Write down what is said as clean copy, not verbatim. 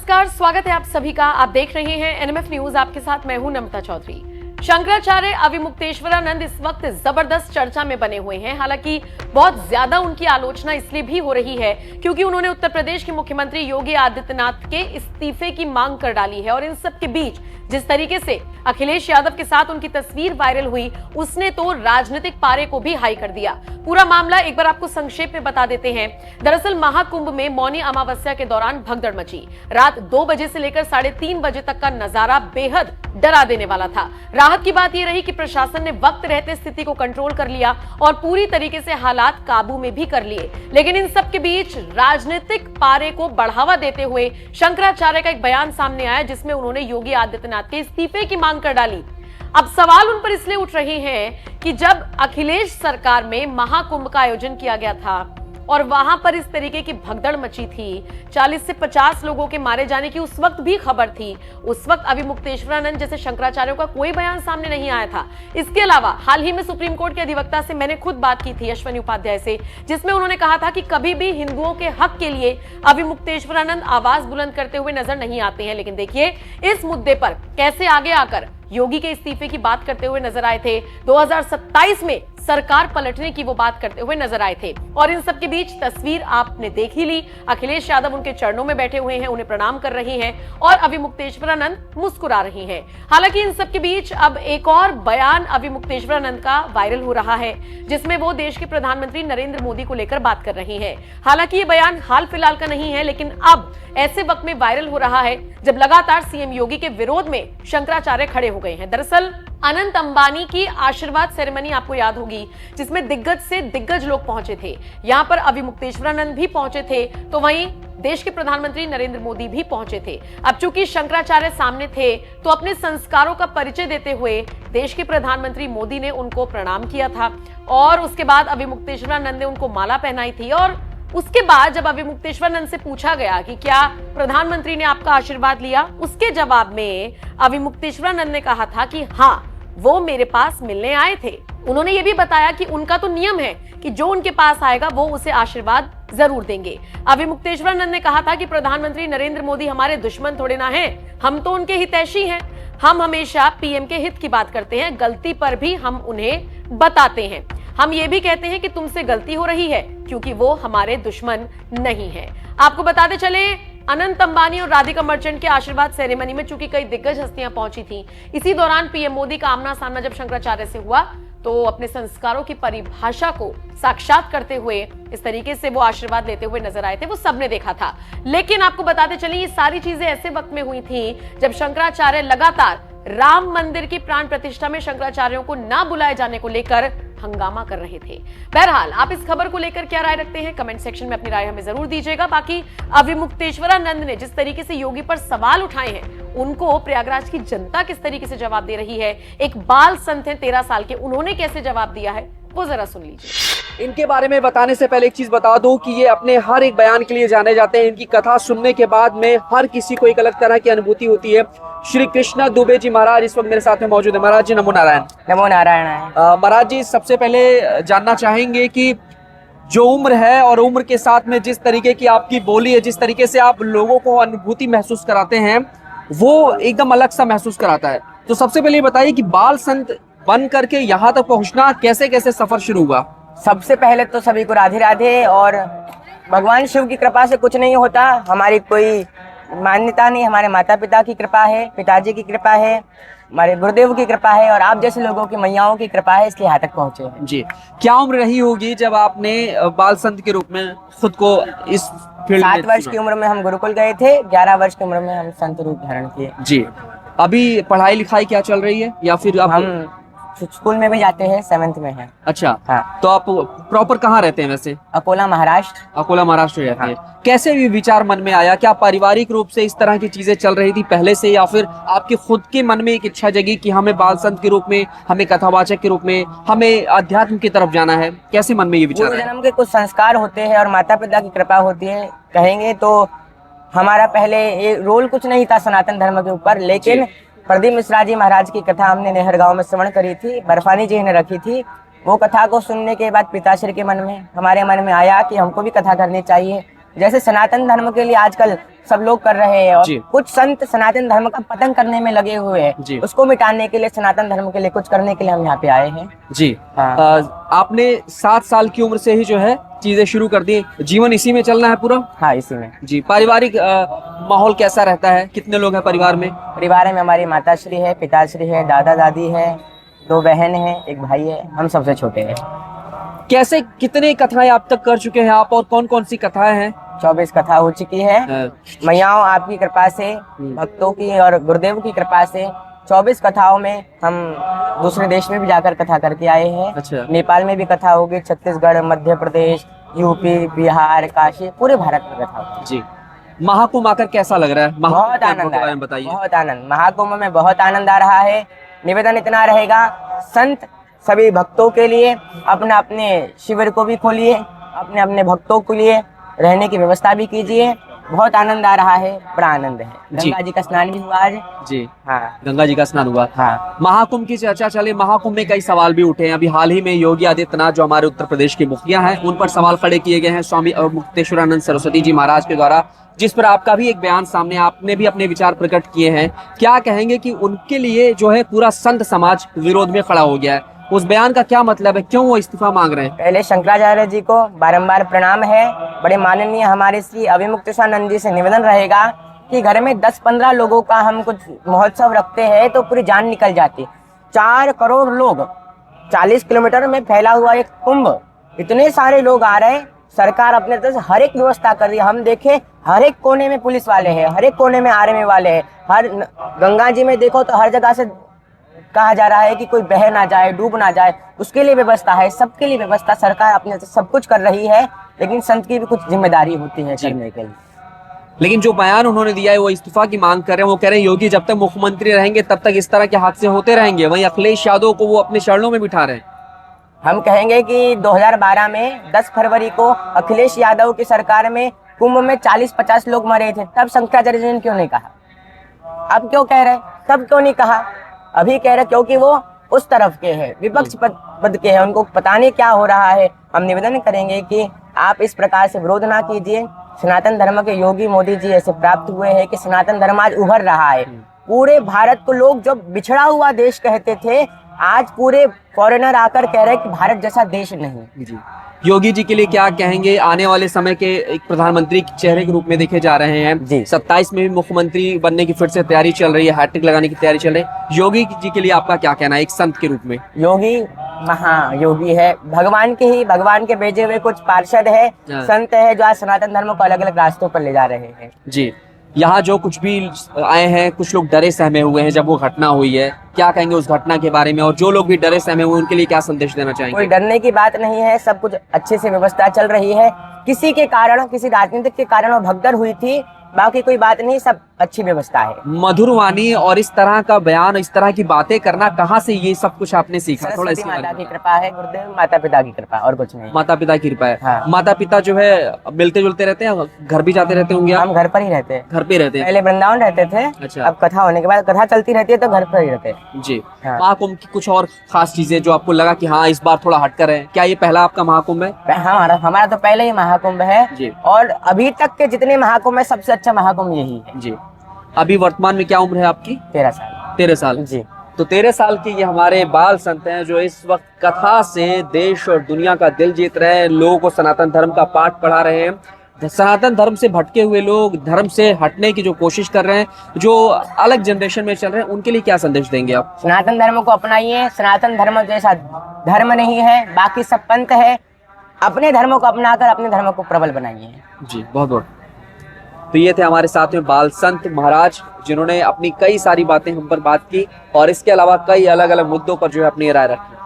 नमस्कार, स्वागत है आप सभी का। आप देख रहे हैं एनएमएफ न्यूज। आपके साथ मैं हूं नमिता चौधरी। शंकराचार्य अविमुक्तेश्वरानंद इस वक्त जबरदस्त चर्चा में बने हुए हैं। हालांकि बहुत ज्यादा उनकी आलोचना इसलिए भी हो रही है क्योंकि उन्होंने उत्तर प्रदेश के मुख्यमंत्री योगी आदित्यनाथ के इस्तीफे की मांग कर डाली है। और इन सब के बीच जिस तरीके से अखिलेश यादव के साथ उनकी तस्वीर वायरल हुई, उसने तो राजनीतिक पारे को भी हाई कर दिया। पूरा मामला एक बार आपको संक्षेप में बता देते हैं। दरअसल महाकुंभ में मौनी अमावस्या के दौरान भगदड़ मची। रात 2 बजे से लेकर 3:30 बजे तक का नजारा बेहद डरा देने वाला था। राहत की बात यह रही कि प्रशासन ने वक्त रहते स्थिति को कंट्रोल कर लिया और पूरी तरीके से हालात काबू में भी कर लिए। लेकिन इन सब के बीच राजनीतिक पारे को बढ़ावा देते हुए शंकराचार्य का एक बयान सामने आया जिसमें उन्होंने योगी आदित्यनाथ के इस्तीफे की मांग कर डाली। अब सवाल उन पर इसलिए उठ रहे हैं कि जब अखिलेश सरकार में महाकुंभ का आयोजन किया गया था और वहां पर इस तरीके की भगदड़ मची थी, 40 से 50 लोगों के मारे जाने की उस वक्त भी खबर थी। उस वक्त अविमुक्तेश्वरानंद जैसे शंकराचार्यों का कोई बयान सामने नहीं आया था। इसके अलावा हाल ही में सुप्रीम कोर्ट के अधिवक्ता से मैंने खुद बात की थी, अश्विनी उपाध्याय से, जिसमें उन्होंने कहा था कि कभी भी हिंदुओं के हक के लिए अविमुक्तेश्वरानंद आवाज बुलंद करते हुए नजर नहीं आते हैं। लेकिन देखिए इस मुद्दे पर कैसे आगे आकर योगी के इस्तीफे की बात करते हुए नजर आए थे। 2027 में सरकार पलटने की वो बात करते हुए नजर आए थे। और इन सब के बीच तस्वीर आपने देख ही ली। अखिलेश यादव उनके चरणों में बैठे हुए हैं, उन्हें प्रणाम कर रही हैं और अविमुक्तेश्वरानंद मुस्कुरा रही हैं। हालांकि इन सब के बीच अब एक और बयान अविमुक्तेश्वरानंद का वायरल हो रहा है जिसमें वो देश के प्रधानमंत्री नरेंद्र मोदी को लेकर बात कर रही हैं। हालांकि ये बयान हाल फिलहाल का नहीं है, लेकिन अब ऐसे वक्त में वायरल हो रहा है जब लगातार सीएम योगी के विरोध में शंकराचार्य खड़े हो गए हैं। दरअसल अनंत अंबानी की आशीर्वाद सेरेमनी आपको याद होगी जिसमें दिग्गज से दिग्गज लोग पहुंचे थे। यहां पर अविमुक्तेश्वरानंद भी पहुंचे थे, तो वहीं देश के प्रधानमंत्री नरेंद्र मोदी भी पहुंचे थे। अब चूंकि शंकराचार्य सामने थे तो अपने संस्कारों का परिचय देते हुए देश के प्रधानमंत्री मोदी ने उनको प्रणाम किया था और उसके बाद अविमुक्तेश्वरानंद ने उनको माला पहनाई थी। और उसके बाद जब अविमुक्तेश्वरानंद से पूछा गया कि क्या प्रधानमंत्री ने आपका आशीर्वाद लिया, उसके जवाब में अविमुक्तेश्वरानंद ने कहा था कि हाँ, वो मेरे पास मिलने आए थे। उन्होंने ये भी बताया कि उनका तो नियम है कि जो उनके पास आएगा वो उसे आशीर्वाद जरूर देंगे। अविमुक्तेश्वरानंद ने कहा था कि प्रधानमंत्री नरेंद्र मोदी हमारे दुश्मन थोड़े ना हैं, हम तो उनके हितैषी हैं। हम हमेशा पीएम के हित की बात करते हैं, गलती पर भी हम उन्हें बताते हैं। हम ये भी कहते हैं कि तुमसे गलती हो रही है क्योंकि वो हमारे दुश्मन नहीं है। आपको बताते चले अनंत अंबानी और राधिका मर्चेंट के आशीर्वाद सेरेमनी में चूंकि कई दिग्गज हस्तियां पहुंची थी, इसी दौरान पीएम मोदी का आमना सामना जब शंकराचार्य से हुआ तो अपने संस्कारों की परिभाषा को साक्षात करते हुए इस तरीके से वो आशीर्वाद लेते हुए नजर आए थे, वो सबने देखा था। लेकिन आपको बताते चले ये सारी चीजें ऐसे वक्त में हुई थी जब शंकराचार्य लगातार राम मंदिर की प्राण प्रतिष्ठा में शंकराचार्यों को ना बुलाए जाने को लेकर हंगामा कर रहे थे। बहरहाल आप इस खबर को लेकर क्या राय रखते हैं, कमेंट सेक्शन में अपनी राय हमें जरूर दीजिएगा। बाकी अविमुक्तेश्वरानंद ने जिस तरीके से योगी पर सवाल उठाए हैं, उनको प्रयागराज की जनता किस तरीके से जवाब दे रही है, एक बाल संत हैं 13 साल के, उन्होंने कैसे जवाब दिया है, वो जरा सुन लीजिए। इनके बारे में बताने से पहले एक चीज बता दूं कि ये अपने हर एक बयान के लिए जाने जाते हैं। इनकी कथा सुनने के बाद में हर किसी को एक अलग तरह की अनुभूति होती है। श्री कृष्णा दुबे जी महाराज इस वक्त मेरे साथ में मौजूद है। महाराज जी नमो नारायण। नमो नारायण। महाराज जी सबसे पहले जानना चाहेंगे कि जो उम्र है और उम्र के साथ में जिस तरीके की आपकी बोली है, जिस तरीके से आप लोगों को अनुभूति महसूस कराते हैं, वो एकदम अलग सा महसूस कराता है। तो सबसे पहले बताइए कि बाल संत बन करके यहाँ तक पहुँचना कैसे कैसे सफर शुरू हुआ? सबसे पहले तो सभी को राधे राधे। और भगवान शिव की कृपा से कुछ नहीं होता, हमारी कोई मान्यता नहीं, हमारे माता पिता की कृपा है, पिताजी की कृपा है, हमारे गुरुदेव की कृपा है और आप जैसे लोगों की मैयाओं की कृपा है, इसलिए यहाँ तक पहुँचे हैं। जी, क्या उम्र रही होगी जब आपने बाल संत के रूप में खुद को इस फील्ड में? 7 वर्ष की उम्र में हम गुरुकुल गए थे, 11 वर्ष की उम्र में हम संत रूप धारण किए। जी, अभी पढ़ाई लिखाई क्या चल रही है या फिर हम स्कूल में भी जाते हैं, 7th में है। अच्छा हाँ। तो आप प्रॉपर कहाँ रहते हैं वैसे? अकोला महाराष्ट्र। अकोला महाराष्ट्र रहते हैं। कैसे भी विचार मन में आया? क्या पारिवारिक रूप से इस तरह की चीजें चल रही थी पहले से या फिर आपके खुद के मन में एक इच्छा जगी कि हमें बाल संत के रूप में, हमें कथावाचक के रूप में, हमें अध्यात्म की तरफ जाना है? कैसे मन में ये विचार आया? जन्म के कुछ संस्कार होते हैं और माता पिता की कृपा होती है। कहेंगे तो हमारा पहले ये रोल कुछ नहीं था सनातन धर्म के ऊपर, लेकिन प्रदीप मिश्रा जी महाराज की कथा हमने नेहर गांव में श्रवण करी थी, बर्फानी जी ने रखी थी। वो कथा को सुनने के बाद पिताश्री के मन में, हमारे मन में आया कि हमको भी कथा करनी चाहिए। जैसे सनातन धर्म के लिए आजकल सब लोग कर रहे हैं और जी। कुछ संत सनातन धर्म का पतन करने में लगे हुए जी। हैं, उसको मिटाने के लिए, सनातन धर्म के लिए कुछ करने के लिए हम यहाँ पे आए हैं। जी। हाँ। आपने 7 साल की उम्र से ही जो है चीजें शुरू कर दी, जीवन इसी में चलना है पूरा? हाँ, इसी में। जी। पारिवारिक माहौल कैसा रहता है? कितने लोग हैं परिवार में? परिवार में हमारी माताश्री है, पिताश्री है, दादा दादी है, 2 बहन है, 1 भाई है, हम सबसे छोटे हैं। कैसे, कितने कथाएं आप तक कर चुके हैं आप, और कौन कौन सी कथाएं हैं? 24 कथा हो चुकी है। मैयाओं आपकी कृपा से, भक्तों की और गुरुदेव की कृपा से 24 कथाओं में हम दूसरे देश में भी जाकर कथा करके आए हैं। अच्छा। नेपाल में भी कथा होगी, छत्तीसगढ़, मध्य प्रदेश, यूपी, बिहार, काशी, पूरे भारत में कथा होगी। जी। महाकुंभ आकर कैसा लग रहा है? बहुत आनंद आ रहा है, बताइए। बहुत आनंद, महाकुंभ में बहुत आनंद आ रहा है। निवेदन इतना रहेगा, संत सभी भक्तों के लिए अपने अपने शिविर को भी खोलिए, अपने अपने भक्तों के लिए रहने की व्यवस्था भी कीजिए। बहुत आनंद आ रहा है, बड़ा आनंद है। जी। गंगा जी का स्नान भी हुआ आज। जी। हाँ। गंगा जी का स्नान हुआ। हाँ। महाकुंभ की चर्चा चले, महाकुंभ में कई सवाल भी उठे हैं। अभी हाल ही में योगी आदित्यनाथ जो हमारे उत्तर प्रदेश के मुखिया हैं, उन पर सवाल खड़े किए गए हैं स्वामी मुक्तेश्वरानंद सरस्वती जी महाराज के द्वारा, जिस पर आपका भी एक बयान सामने, आपने भी अपने विचार प्रकट किए हैं। क्या कहेंगे कि उनके लिए जो है पूरा संत समाज विरोध में खड़ा हो गया है, उस बयान का क्या मतलब है? क्यों वो इस्तीफा मांग रहे हैं? पहले शंकराचार्य जी को बारंबार प्रणाम है। बड़े माननीय हमारे श्री अभिमुक्तेश्वरानंद जी से निवेदन रहेगा कि घर में 10-15 लोगों का हम कुछ महोत्सव रखते हैं तो पूरी जान निकल जाती। 4 करोड़ लोग, 40 किलोमीटर में फैला हुआ एक कुंभ, इतने सारे लोग आ रहे हैं। सरकार अपने तरफ से हर एक व्यवस्था कर रही है। हम देखें, हर एक कोने में पुलिस वाले हैं, हर एक कोने में आर्मी वाले हैं। हर गंगा जी में देखो तो हर जगह से कहा जा रहा है कि कोई बह ना जाए, डूब ना जाए, उसके लिए व्यवस्था है। सबके लिए व्यवस्था सरकार अपने से सब कुछ कर रही है, लेकिन संत की भी कुछ जिम्मेदारी होती है करने के लिए। लेकिन जो बयान उन्होंने दिया है वो इस्तीफा की मांग कर रहे हैं। वो कह रहे हैं योगी जब तक मुख्यमंत्री रहेंगे तब तक इस तरह के हादसे होते रहेंगे। वहीं अखिलेश यादव को वो अपने चरणों में बिठा रहे हैं। हम कहेंगे कि 2012 में 10 फरवरी को अखिलेश यादव की सरकार में कुंभ में 40-50 लोग मरे थे, तब शंकराचार्य जी ने क्यों नहीं कहा? अब क्यों कह रहे, तब क्यों नहीं कहा? अभी कह रहे क्योंकि वो उस तरफ के हैं, विपक्ष पद के हैं, उनको पता नहीं क्या हो रहा है। हम निवेदन करेंगे कि आप इस प्रकार से विरोध ना कीजिए। सनातन धर्म के योगी मोदी जी ऐसे प्राप्त हुए हैं कि सनातन धर्म आज उभर रहा है। पूरे भारत को लोग जो बिछड़ा हुआ देश कहते थे, आज पूरे फॉरेनर आकर कह रहे हैं कि भारत जैसा देश नहीं। जी। योगी जी के लिए क्या कहेंगे? आने वाले समय के एक प्रधानमंत्री के चेहरे के रूप में देखे जा रहे हैं। जी। 27 में भी मुख्यमंत्री बनने की फिर से तैयारी चल रही है, हैट्रिक लगाने की तैयारी चल रही है। योगी जी के लिए आपका क्या कहना है एक संत के रूप में? योगी महायोगी है, भगवान के भेजे हुए कुछ पार्षद है, संत है, जो आज सनातन धर्म को अलग अलग रास्तों पर ले जा रहे हैं। जी। यहाँ जो कुछ भी आए हैं, कुछ लोग डरे सहमे हुए हैं जब वो घटना हुई है, क्या कहेंगे उस घटना के बारे में? और जो लोग भी डरे सहमे हुए उनके लिए क्या संदेश देना चाहेंगे? कोई डरने की बात नहीं है, सब कुछ अच्छे से व्यवस्था चल रही है। किसी के कारण, किसी राजनीतिक के कारण वो भगदड़ हुई थी, बाकी कोई बात नहीं, सब अच्छी व्यवस्था है। मधुर वाणी और इस तरह का बयान, इस तरह की बातें करना, कहाँ से ये सब कुछ आपने सीखा? थोड़ा सरस्वती माता की कृपा है, गुरुदेव माता पिता की कृपा, और कुछ नहीं। माता पिता की कृपा है। हाँ। माता पिता जो है मिलते जुलते रहते हैं, घर भी जाते रहते होंगे? हम घर पर ही रहते हैं। घर पे रहते हैं? पहले वृंदावन रहते थे। अच्छा। अब कथा होने के बाद, कथा चलती रहती है तो घर पर ही रहते हैं। जी। हाँ। महाकुंभ की कुछ और खास चीजें जो आपको लगा कि हाँ इस बार थोड़ा हटकर है? क्या ये पहला आपका महाकुंभ है? हमारा तो पहले ही महाकुंभ है जी। और अभी तक के जितने महाकुंभ है, सबसे अच्छा महाकुंभ यही है। जी। अभी वर्तमान में क्या उम्र है आपकी? 13 साल। 13 साल। जी। तो 13 साल के ये हमारे बाल संत हैं जो इस वक्त कथा से देश और दुनिया का दिल जीत रहे हैं, लोगों को सनातन धर्म का पाठ पढ़ा रहे हैं। सनातन धर्म से भटके हुए लोग, धर्म से हटने की जो कोशिश कर रहे हैं, जो अलग जनरेशन में चल रहे हैं, उनके लिए क्या संदेश देंगे आप? सनातन धर्म को अपनाइए। सनातन धर्म जैसा धर्म नहीं है, बाकी सब पंथ है। अपने धर्म को अपनाकर अपने धर्म को प्रबल बनाइए। जी, बहुत बहुत। तो ये थे हमारे साथ में बाल संत महाराज, जिन्होंने अपनी कई सारी बातें हम पर बात की और इसके अलावा कई अलग अलग मुद्दों पर जो है अपनी राय रखी।